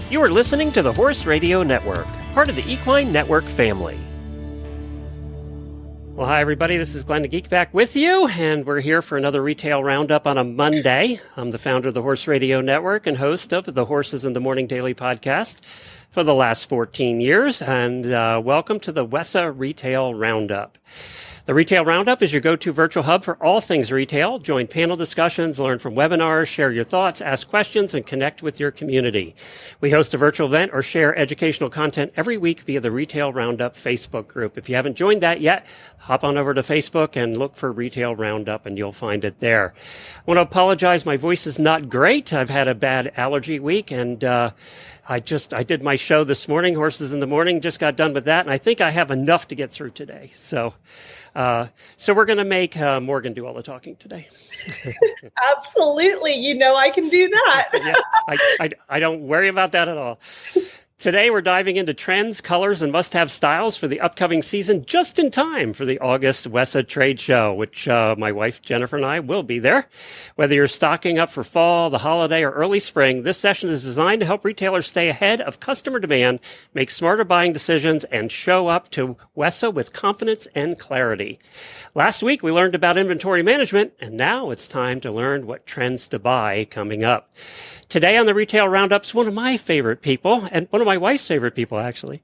You are listening to the Horse Radio Network, part of the Equine Network family. Well, hi, everybody. This is Glenn the Geek back with you, and we're here for another Retail Roundup on a Monday. I'm the founder of the Horse Radio Network and host of the Horses in the Morning Daily podcast for the last 14 years, and welcome to the WESA Retail Roundup. The Retail Roundup is your go-to virtual hub for all things retail. Join panel discussions, learn from webinars, share your thoughts, ask questions, and connect with your community. We host a virtual event or share educational content every week via the Retail Roundup Facebook group. If you haven't joined that yet, hop on over to Facebook and look for Retail Roundup, and you'll find it there. I want to apologize. My voice is not great. I've had a bad allergy week, and I did my show this morning, Horses in the Morning, just got done with that, and I think I have enough to get through today. So we're going to make Morgan do all the talking today. Absolutely. You know I can do that. Yeah, I don't worry about that at all. Today, we're diving into trends, colors, and must-have styles for the upcoming season, just in time for the August WESA Trade Show, which my wife, Jennifer, and I will be there. Whether you're stocking up for fall, the holiday, or early spring, this session is designed to help retailers stay ahead of customer demand, make smarter buying decisions, and show up to WESA with confidence and clarity. Last week, we learned about inventory management, and now it's time to learn what trends to buy coming up. Today on the Retail Roundup's one of my favorite people, and one of my wife's favorite people, actually.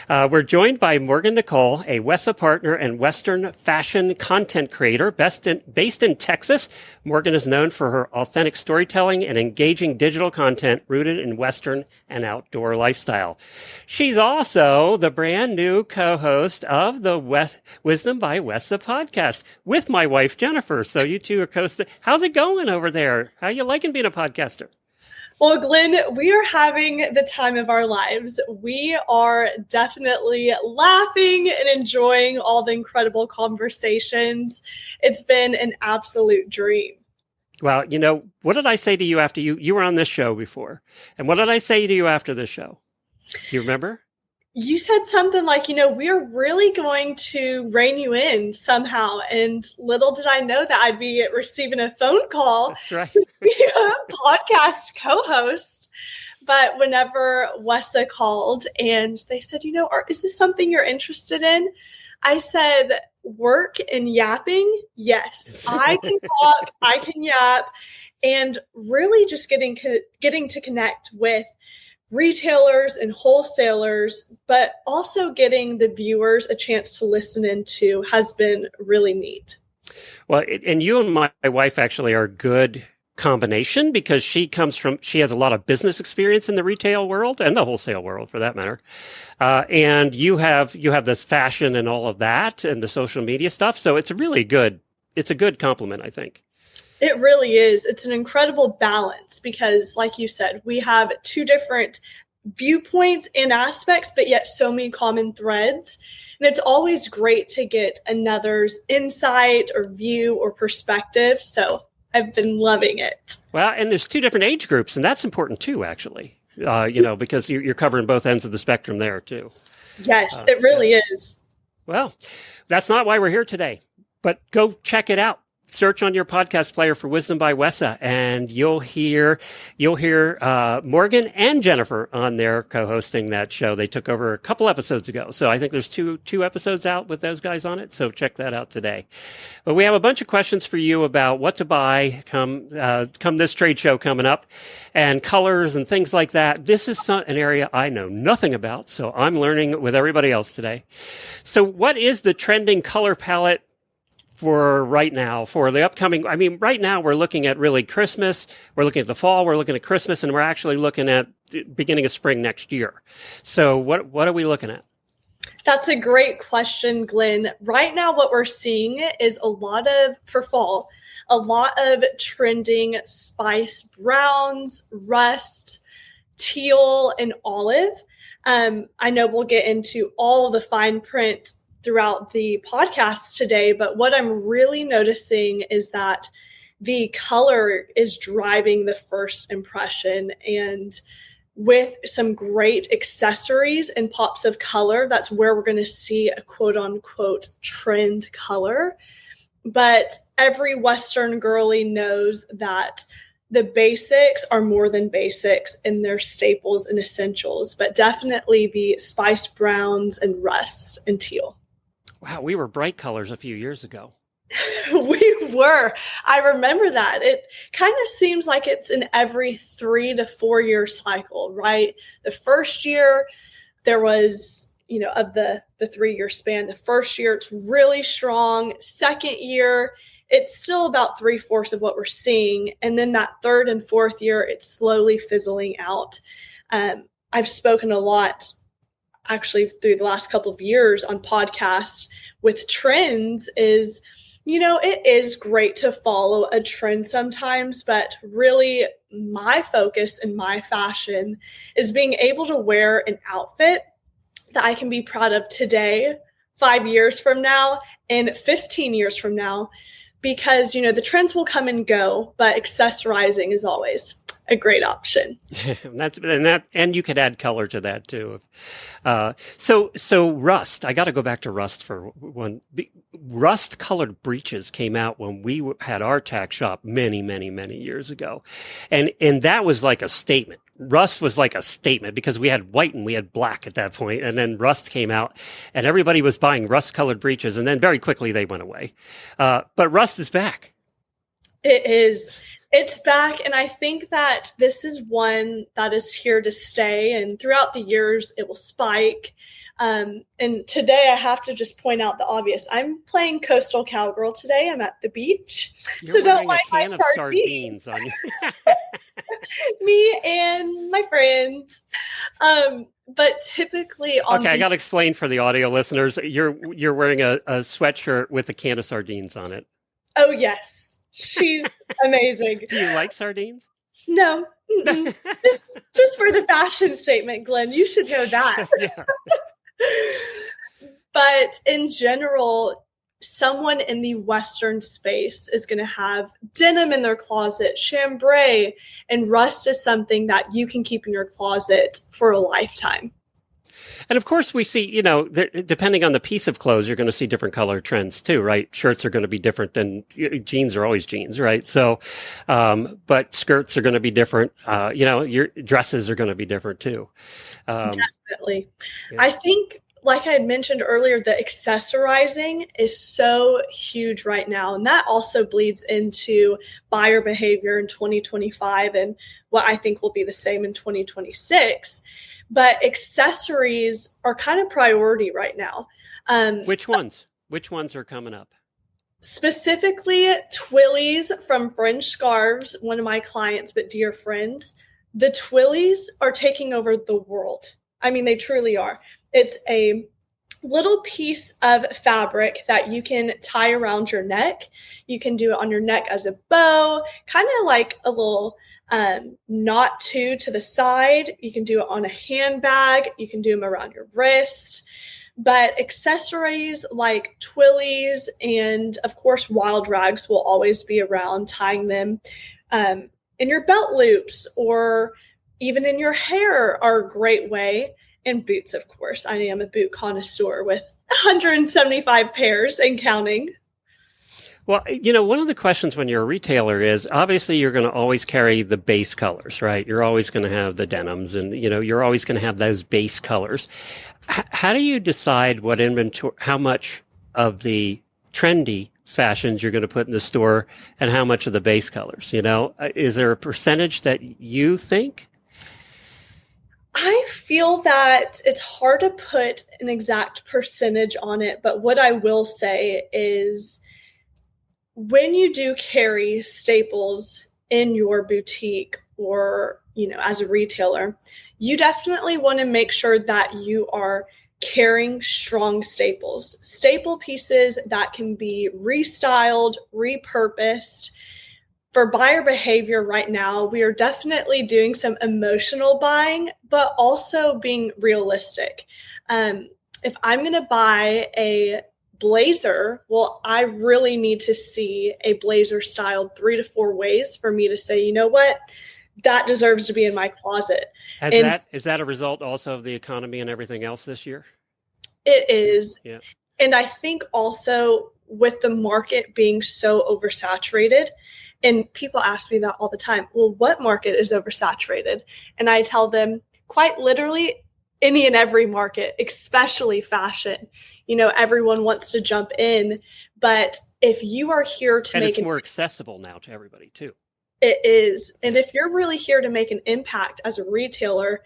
We're joined by Morgan Nicole, a WESA partner and Western fashion content creator based in Texas. Morgan is known for her authentic storytelling and engaging digital content rooted in Western and outdoor lifestyle. She's also the brand new co-host of the Wisdom by WESA podcast with my wife, Jennifer. So you two are co-hosting. How's it going over there? How you liking being a podcaster? Well, Glenn, we are having the time of our lives. We are definitely laughing and enjoying all the incredible conversations. It's been an absolute dream. Well, you know, what did I say to you after you were on this show before? And what did I say to you after this show? You remember? You said something like, we're really going to rein you in somehow. And little did I know that I'd be receiving a phone call. That's right. Be a podcast co-host. But whenever WESA called and they said, is this something you're interested in? I said, work and yapping? Yes, I can talk, I can yap, and really just getting to connect with retailers and wholesalers, but also getting the viewers a chance to listen into has been really neat. Well, and you and my wife actually are a good combination because she has a lot of business experience in the retail world and the wholesale world for that matter. And you have this fashion and all of that and the social media stuff. So it's a good compliment, I think. It really is. It's an incredible balance because, like you said, we have two different viewpoints and aspects, but yet so many common threads. And it's always great to get another's insight or view or perspective. So I've been loving it. Well, and there's two different age groups, and that's important too, actually, because you're covering both ends of the spectrum there too. Yes, it really is. Well, that's not why we're here today, but go check it out. Search on your podcast player for Wisdom by WESA, and you'll hear Morgan and Jennifer on there co-hosting that show. They took over a couple episodes ago, so I think there's two episodes out with those guys on it. So check that out today. But we have a bunch of questions for you about what to buy come this trade show coming up, and colors and things like that. This is an area I know nothing about, so I'm learning with everybody else today. So what is the trending color palette for right now, for the upcoming? I mean, right now we're looking at really Christmas, we're looking at the fall, we're looking at Christmas, and we're actually looking at the beginning of spring next year. So what are we looking at? That's a great question, Glenn. Right now, what we're seeing is for fall, a lot of trending spice browns, rust, teal, and olive. I know we'll get into all the fine print throughout the podcast today, but what I'm really noticing is that the color is driving the first impression, and with some great accessories and pops of color, that's where we're going to see a quote unquote trend color. But every Western girly knows that the basics are more than basics in their staples and essentials, but definitely the spiced browns and rust and teal. Wow, we were bright colors a few years ago. We were. I remember that. It kind of seems like it's an every 3 to 4 year cycle, right? The first year there was, of the 3-year span, the first year it's really strong. Second year, it's still about 3/4 of what we're seeing. And then that third and fourth year, it's slowly fizzling out. I've spoken a lot actually through the last couple of years on podcasts with trends is, it is great to follow a trend sometimes, but really my focus in my fashion is being able to wear an outfit that I can be proud of today, 5 years from now, and 15 years from now, because, the trends will come and go, but accessorizing is always a great option. And you could add color to that too. So rust. I got to go back to rust for one. Rust colored breeches came out when we had our tack shop many, many, many years ago, and that was like a statement. Rust was like a statement because we had white and we had black at that point, and then rust came out, and everybody was buying rust colored breeches, and then very quickly they went away. But rust is back. It is. It's back, and I think that this is one that is here to stay, and throughout the years, it will spike. And today, I have to just point out the obvious. I'm playing Coastal Cowgirl today. I'm at the beach, so don't mind my sardines on you. Me and my friends. But typically, okay, I got to explain for the audio listeners. You're wearing a sweatshirt with a can of sardines on it. Oh yes. She's amazing. Do you like sardines? No. just for the fashion statement, Glenn. You should know that. Yeah. But in general, someone in the Western space is going to have denim in their closet, chambray, and rust is something that you can keep in your closet for a lifetime. And of course, we see, depending on the piece of clothes, you're going to see different color trends too, right? Shirts are going to be different than jeans are always jeans, right? So, but skirts are going to be different. Your dresses are going to be different too. Definitely. Yeah. I think, like I had mentioned earlier, the accessorizing is so huge right now. And that also bleeds into buyer behavior in 2025 and what I think will be the same in 2026. But accessories are kind of priority right now. Which ones? Which ones are coming up? Specifically, Twillies from Fringe Scarves, one of my clients, but dear friends. The Twillies are taking over the world. I mean, they truly are. It's a little piece of fabric that you can tie around your neck. You can do it on your neck as a bow, kind of like a little knot to the side. You can do it on a handbag. You can do them around your wrist. But accessories like Twillies and, of course, wild rags will always be around, tying them in your belt loops or even in your hair are a great way. And boots, of course. I am a boot connoisseur with 175 pairs and counting. Well, one of the questions when you're a retailer is obviously you're going to always carry the base colors, right? You're always going to have the denims and, you're always going to have those base colors. How do you decide what inventory, how much of the trendy fashions you're going to put in the store and how much of the base colors? Is there a percentage that you think? I feel that it's hard to put an exact percentage on it, but what I will say is when you do carry staples in your boutique or, as a retailer, you definitely want to make sure that you are carrying strong staples, staple pieces that can be restyled, repurposed. For buyer behavior right now, we are definitely doing some emotional buying, but also being realistic. If I'm going to buy a blazer, well, I really need to see a blazer styled 3 to 4 ways for me to say, you know what, that deserves to be in my closet. Is that a result also of the economy and everything else this year? It is. Yeah. And I think also with the market being so oversaturated. And people ask me that all the time. Well, what market is oversaturated? And I tell them quite literally any and every market, especially fashion. Everyone wants to jump in, but if you are here to and it's more accessible now to everybody too. It is. And if you're really here to make an impact as a retailer,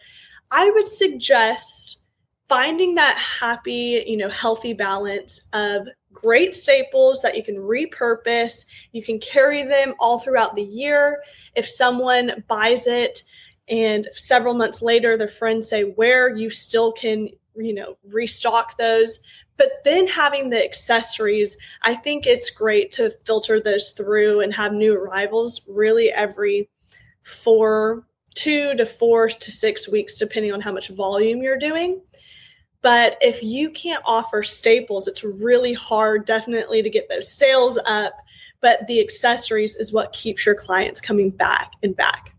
I would suggest finding that happy, healthy balance of great staples that you can repurpose. You can carry them all throughout the year. If someone buys it and several months later, their friends say where, you still can, restock those. But then having the accessories, I think it's great to filter those through and have new arrivals really every 2 to 4 to 6 weeks, depending on how much volume you're doing. But if you can't offer staples, it's really hard definitely to get those sales up. But the accessories is what keeps your clients coming back and back.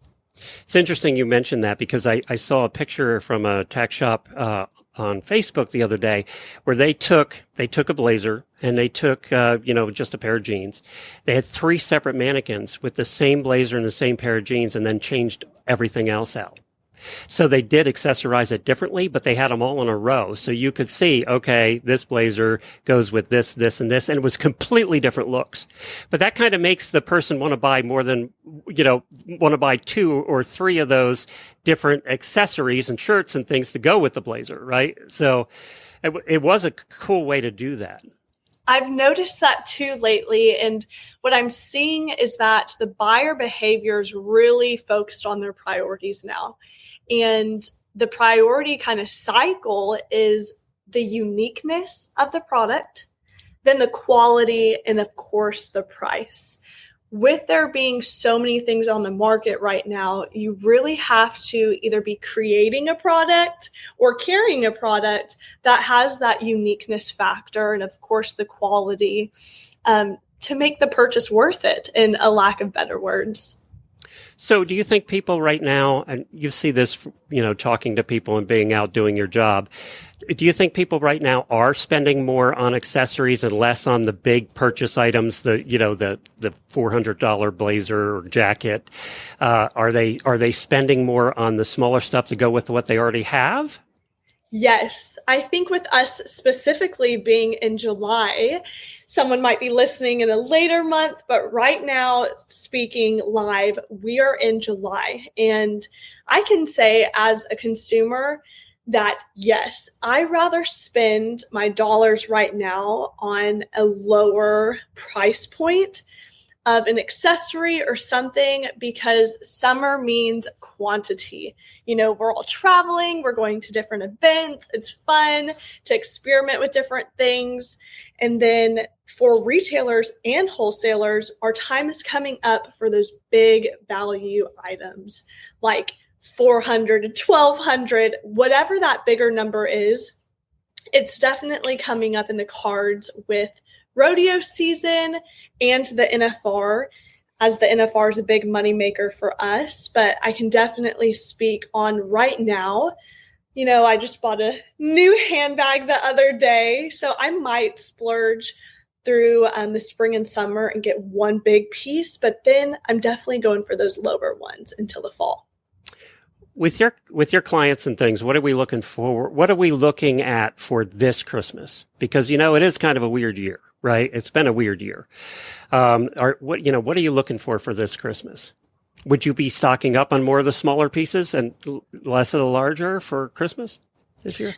It's interesting you mentioned that because I saw a picture from a tack shop on Facebook the other day where they took a blazer and they took, just a pair of jeans. They had 3 separate mannequins with the same blazer and the same pair of jeans and then changed everything else out. So they did accessorize it differently, but they had them all in a row. So you could see, okay, this blazer goes with this, this, and this, and it was completely different looks. But that kind of makes the person want to buy more than, want to buy 2 or 3 of those different accessories and shirts and things to go with the blazer, right? So it was a cool way to do that. I've noticed that too lately. And what I'm seeing is that the buyer behavior is really focused on their priorities now. And the priority kind of cycle is the uniqueness of the product, then the quality, and of course, the price. With there being so many things on the market right now, you really have to either be creating a product or carrying a product that has that uniqueness factor and, of course, the quality to make the purchase worth it, in a lack of better words. So do you think people right now, and you see this, talking to people and being out doing your job, do you think people right now are spending more on accessories and less on the big purchase items, the $400 blazer or jacket? Are they spending more on the smaller stuff to go with what they already have? Yes, I think with us specifically being in July, someone might be listening in a later month, but right now, speaking live, we are in July. And I can say as a consumer that, yes, I rather spend my dollars right now on a lower price point of an accessory or something, because summer means quantity. We're all traveling, we're going to different events. It's fun to experiment with different things. And then for retailers and wholesalers, our time is coming up for those big value items like 400 to 1200, whatever that bigger number is. It's definitely coming up in the cards with rodeo season and the NFR, as the NFR is a big moneymaker for us. But I can definitely speak on right now. I just bought a new handbag the other day, so I might splurge through the spring and summer and get one big piece, but then I'm definitely going for those lower ones until the fall. With your clients and things, what are we looking for? What are we looking at for this Christmas? Because, it is kind of a weird year, right? It's been a weird year. What are you looking for this Christmas? Would you be stocking up on more of the smaller pieces and less of the larger for Christmas this year?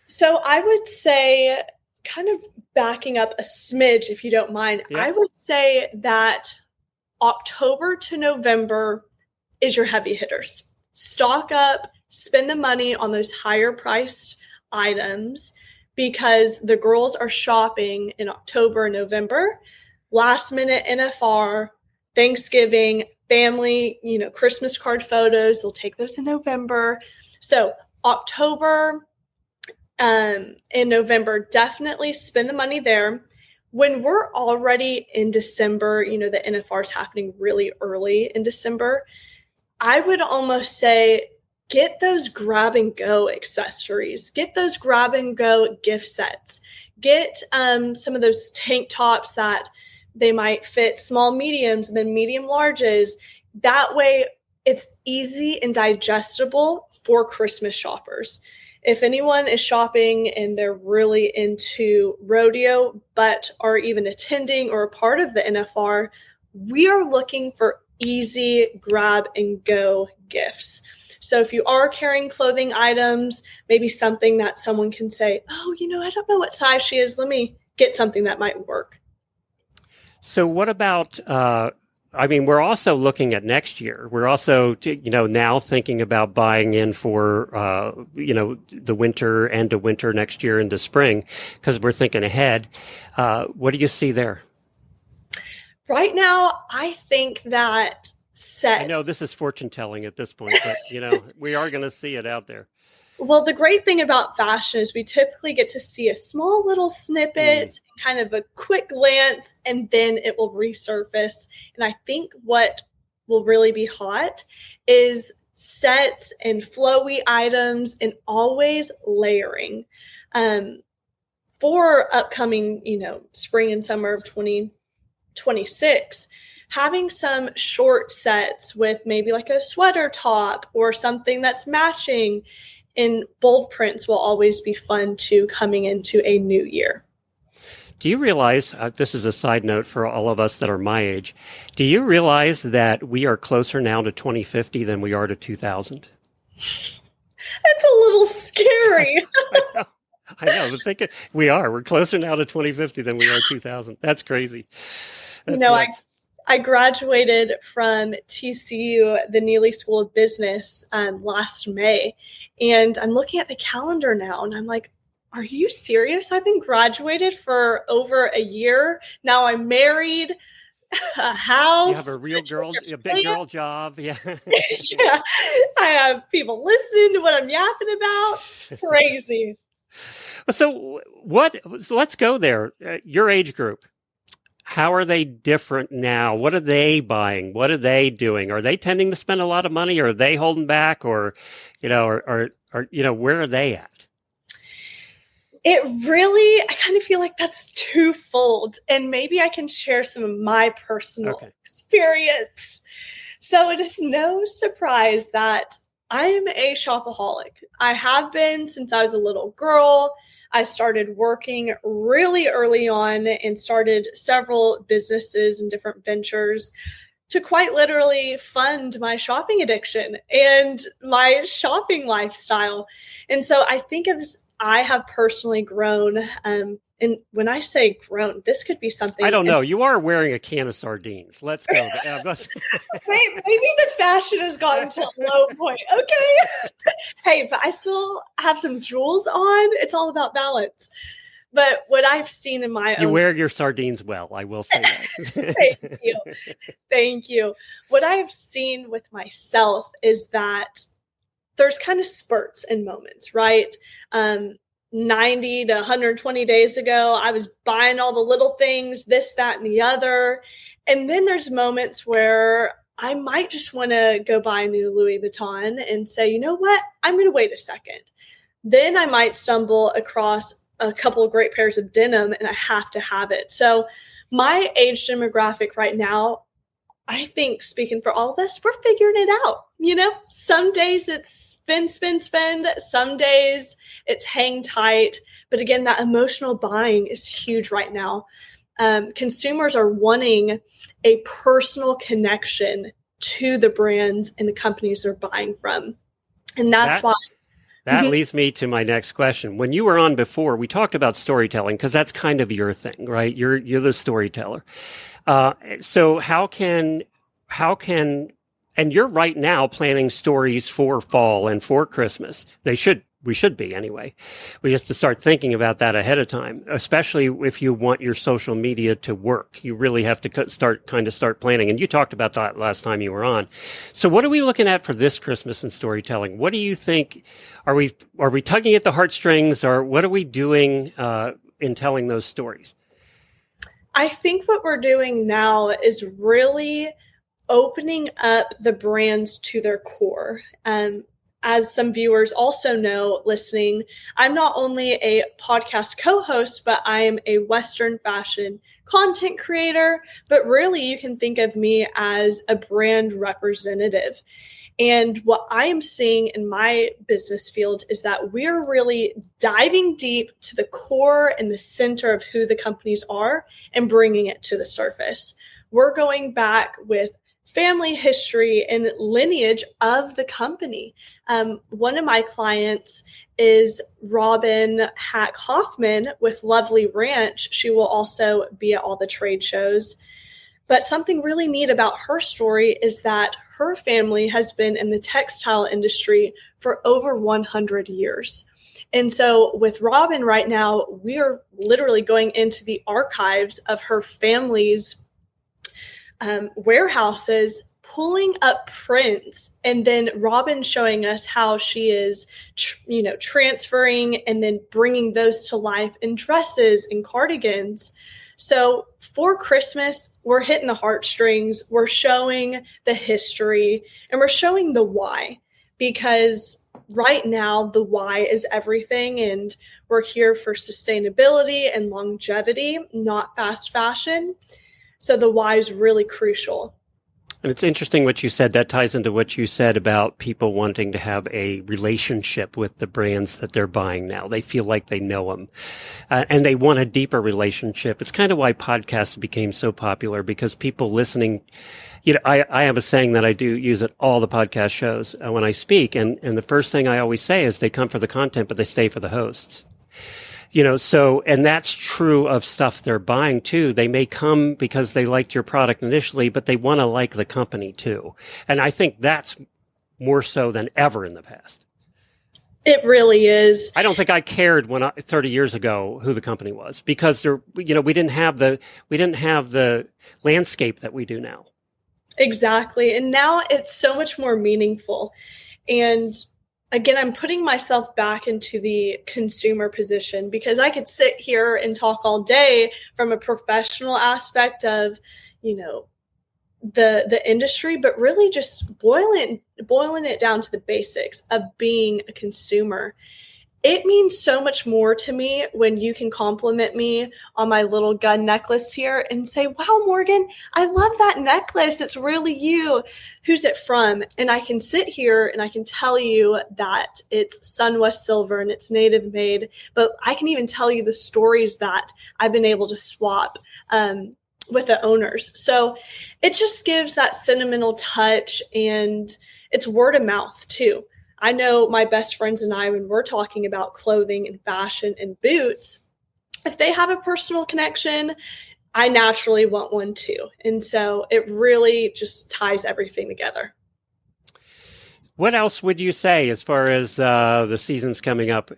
So I would say, kind of backing up a smidge, if you don't mind, yeah. I would say that October to November is your heavy hitters. Stock up, spend the money on those higher priced items, because the girls are shopping in October and November. Last minute NFR, Thanksgiving, family, Christmas card photos, they'll take those in November. So October and November, definitely spend the money there. When we're already in December, the NFR is happening really early in December, I would almost say get those grab and go accessories, get those grab and go gift sets, get some of those tank tops that they might fit small mediums and then medium larges. That way it's easy and digestible for Christmas shoppers. If anyone is shopping and they're really into rodeo, but are even attending or a part of the NFR, we are looking for easy grab and go gifts. So if you are carrying clothing items, maybe something that someone can say, oh, I don't know what size she is. Let me get something that might work. So what about, we're also looking at next year. We're also, now thinking about buying in for, the winter, end of winter next year into spring, because we're thinking ahead. What do you see there? Right now, I think that sets. I know this is fortune telling at this point, but, we are going to see it out there. Well, the great thing about fashion is we typically get to see a small little snippet, kind of a quick glance, and then it will resurface. And I think what will really be hot is sets and flowy items and always layering. For upcoming, spring and summer of 2026, having some short sets with maybe like a sweater top or something that's matching in bold prints will always be fun too coming into a new year. Do you realize, this is a side note for all of us that are my age, do you realize that we are closer now to 2050 than we are to 2000? That's a little scary. I know, but we're closer now to 2050 than we are 2000. That's crazy. That's nuts. I graduated from TCU, the Neely School of Business, last May. And I'm looking at the calendar now and I'm like, are you serious? I've been graduated for over a year. Now I'm married, a house. You have a big girl job. Yeah. Yeah. I have people listening to what I'm yapping about. Crazy. So let's go there. Your age group. How are they different now? What are they buying? What are they doing? Are they tending to spend a lot of money, or are they holding back, or where are they at? I kind of feel like that's twofold, and maybe I can share some of my personal experience. So it is no surprise that I'm a shopaholic. I have been since I was a little girl. I started working really early on and started several businesses and different ventures to quite literally fund my shopping addiction and my shopping lifestyle. And so I think I have personally grown. And when I say grown, this could be something. I don't know. You are wearing a can of sardines. Let's go. Maybe the fashion has gotten to a low point. Okay. Hey, but I still have some jewels on. It's all about balance. But what I've seen in my You wear your sardines well, I will say that. Thank you. Thank you. What I've seen with myself is that there's kind of spurts and moments, right? 90 to 120 days ago, I was buying all the little things, this, that, and the other. And then there's moments where I might just want to go buy a new Louis Vuitton and say, you know what? I'm going to wait a second. Then I might stumble across a couple of great pairs of denim and I have to have it. So my age demographic right now, I think speaking for all of us, we're figuring it out. Some days it's spend. Some days it's hang tight. But again, that emotional buying is huge right now. Consumers are wanting a personal connection to the brands and the companies they're buying from. And that's why. That leads me to my next question. When you were on before, we talked about storytelling because that's kind of your thing, right? You're the storyteller. So how can, and you're right now planning stories for fall and for Christmas. We should be anyway. We have to start thinking about that ahead of time, especially if you want your social media to work. You really have to start planning. And you talked about that last time you were on. So what are we looking at for this Christmas in storytelling? What do you think? Are we tugging at the heartstrings, or what are we doing in telling those stories? I think what we're doing now is really opening up the brands to their core. as some viewers also know listening, I'm not only a podcast co-host, but I am a Western fashion content creator. But really, you can think of me as a brand representative. And what I am seeing in my business field is that we're really diving deep to the core and the center of who the companies are and bringing it to the surface. We're going back with family history and lineage of the company. One of my clients is Robin Hack Hoffman with Lovely Ranch. She will also be at all the trade shows. But something really neat about her story is that her family has been in the textile industry for over 100 years. And so with Robin right now, we are literally going into the archives of her family's warehouses, pulling up prints, and then Robin showing us how she is, transferring and then bringing those to life in dresses and cardigans. So for Christmas, we're hitting the heartstrings, we're showing the history, and we're showing the why, because right now the why is everything, and we're here for sustainability and longevity, not fast fashion. So the why is really crucial. And it's interesting what you said. That ties into what you said about people wanting to have a relationship with the brands that they're buying now. They feel like they know them, and they want a deeper relationship. It's kind of why podcasts became so popular, because people listening, I have a saying that I do use at all the podcast shows when I speak. And the first thing I always say is they come for the content, but they stay for the hosts. And that's true of stuff they're buying too. They may come because they liked your product initially, but they want to like the company too. And I think that's more so than ever in the past. It really is. I don't think I cared 30 years ago who the company was, because we didn't have the landscape that we do now. Exactly. And now it's so much more meaningful. And again, I'm putting myself back into the consumer position, because I could sit here and talk all day from a professional aspect of, the industry, but really just boiling it down to the basics of being a consumer. It means so much more to me when you can compliment me on my little gun necklace here and say, wow, Morgan, I love that necklace. It's really you. Who's it from? And I can sit here and I can tell you that it's Sunwest Silver and it's native made, but I can even tell you the stories that I've been able to swap with the owners. So it just gives that sentimental touch, and it's word of mouth too. I know my best friends and I, when we're talking about clothing and fashion and boots, if they have a personal connection, I naturally want one too. And so it really just ties everything together. What else would you say as far as the season's coming up?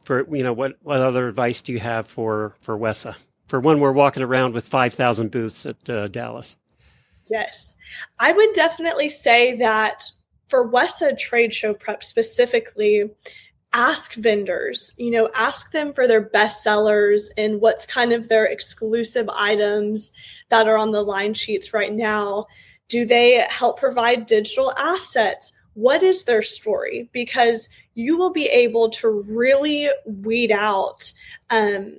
What other advice do you have for WESA? For when we're walking around with 5,000 booths at Dallas? Yes, I would definitely say that for WESA Trade Show prep specifically, ask vendors, ask them for their best sellers and what's kind of their exclusive items that are on the line sheets right now. Do they help provide digital assets? What is their story? Because you will be able to really weed out and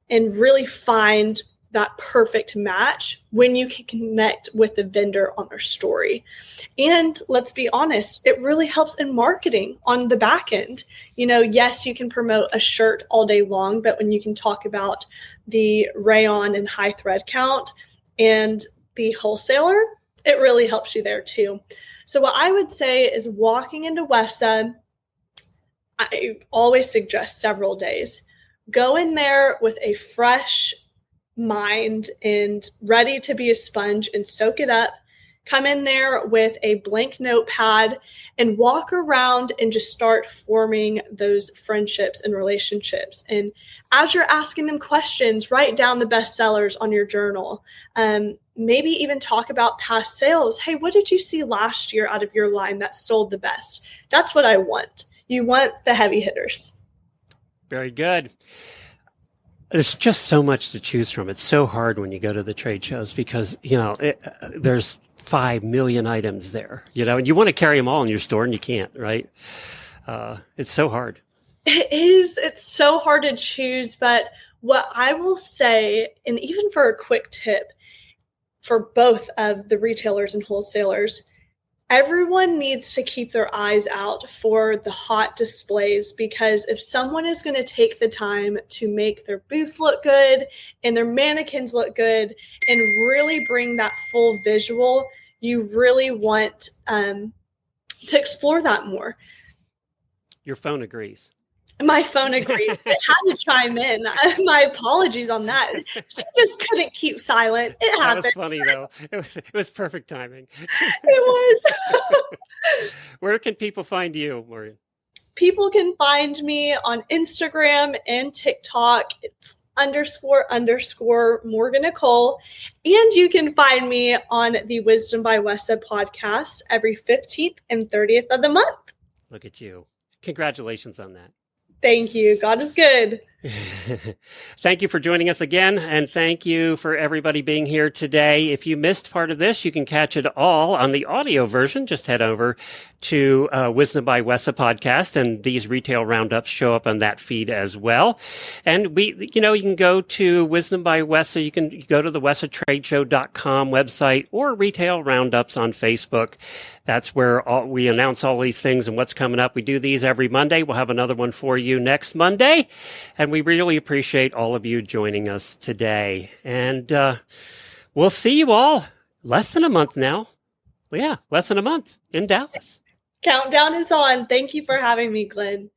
really find that perfect match when you can connect with the vendor on their story. And let's be honest, it really helps in marketing on the back end. Yes, you can promote a shirt all day long, but when you can talk about the rayon and high thread count and the wholesaler, it really helps you there too. So what I would say is, walking into WESA, I always suggest several days. Go in there with a fresh mind and ready to be a sponge and soak it up. Come in there with a blank notepad and walk around and just start forming those friendships and relationships. And as you're asking them questions, write down the best sellers on your journal. Maybe even talk about past sales. Hey, what did you see last year out of your line that sold the best? That's what I want. You want the heavy hitters. Very good. There's just so much to choose from. It's so hard when you go to the trade shows because, there's 5 million items there, and you want to carry them all in your store and you can't, right? It's so hard. It is. It's so hard to choose. But what I will say, and even for a quick tip for both of the retailers and wholesalers, everyone needs to keep their eyes out for the hot displays, because if someone is going to take the time to make their booth look good and their mannequins look good and really bring that full visual, you really want to explore that more. Your phone agrees. My phone agrees. It had to chime in. My apologies on that. She just couldn't keep silent. It happened. That was funny, though. It was perfect timing. It was. Where can people find you, Morgan? People can find me on Instagram and TikTok. It's __ Morgan Nicole. And you can find me on the Wisdom by WESA podcast every 15th and 30th of the month. Look at you. Congratulations on that. Thank you. God is good. Thank you for joining us again, and thank you for everybody being here today. If you missed part of this, you can catch it all on the audio version. Just head over to Wisdom by WESA podcast, and these retail roundups show up on that feed as well. And you can go to Wisdom by WESA. You can go to the WESATradeshow.com website or Retail Roundups on Facebook. That's where we announce all these things and what's coming up. We do these every Monday. We'll have another one for you next Monday. And we really appreciate all of you joining us today. And we'll see you all less than a month now. Yeah, less than a month in Dallas. Countdown is on. Thank you for having me, Glenn.